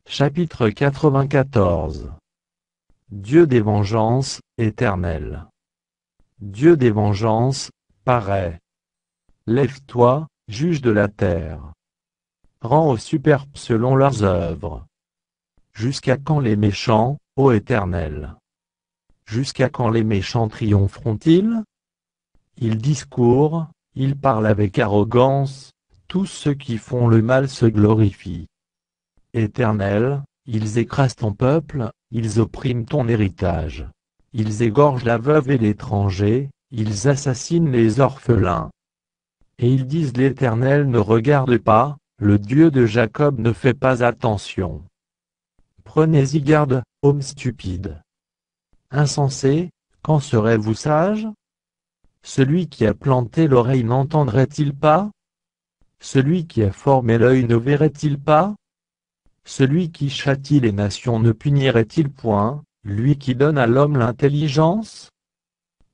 Chapitre 94. Dieu des vengeances, éternel. Dieu des vengeances, paraît. Lève-toi, juge de la terre. Rends aux superbes selon leurs œuvres. Jusqu'à quand les méchants, ô Éternel? Jusqu'à quand les méchants triompheront-ils? Ils discourent, ils parlent avec arrogance, tous ceux qui font le mal se glorifient. Éternel, ils écrasent ton peuple, ils oppriment ton héritage. Ils égorgent la veuve et l'étranger, ils assassinent les orphelins. Et ils disent: l'Éternel ne regarde pas, le Dieu de Jacob ne fait pas attention. Prenez-y garde, hommes stupides. Insensés, quand serez-vous sages? Celui qui a planté l'oreille n'entendrait-il pas? Celui qui a formé l'œil ne verrait-il pas? Celui qui châtie les nations ne punirait-il point, lui qui donne à l'homme l'intelligence?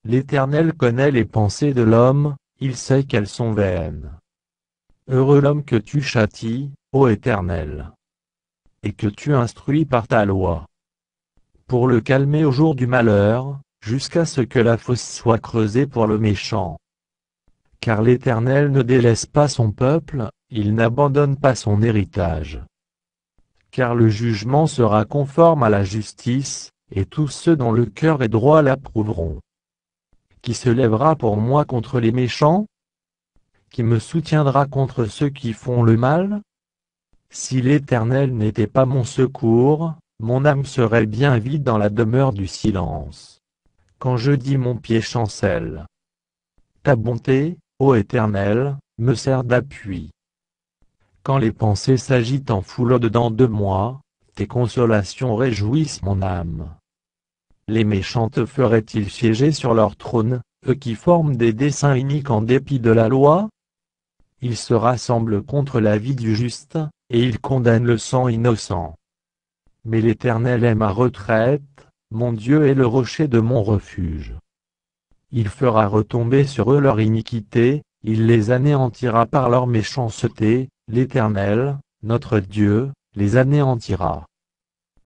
L'Éternel connaît les pensées de l'homme, il sait qu'elles sont vaines. Heureux l'homme que tu châties, ô Éternel, et que tu instruis par ta loi, pour le calmer au jour du malheur, jusqu'à ce que la fosse soit creusée pour le méchant. Car l'Éternel ne délaisse pas son peuple, il n'abandonne pas son héritage. Car le jugement sera conforme à la justice, et tous ceux dont le cœur est droit l'approuveront. Qui se lèvera pour moi contre les méchants? Qui me soutiendra contre ceux qui font le mal? Si l'Éternel n'était pas mon secours, mon âme serait bien vide dans la demeure du silence. Quand je dis mon pied chancelle. Ta bonté, ô Éternel, me sert d'appui. Quand les pensées s'agitent en foule au-dedans de moi, tes consolations réjouissent mon âme. Les méchants te feraient-ils siéger sur leur trône, eux qui forment des desseins iniques en dépit de la loi? Ils se rassemblent contre la vie du juste, et ils condamnent le sang innocent. Mais l'Éternel est ma retraite, mon Dieu est le rocher de mon refuge. Il fera retomber sur eux leur iniquité, il les anéantira par leur méchanceté, l'Éternel, notre Dieu, les anéantira.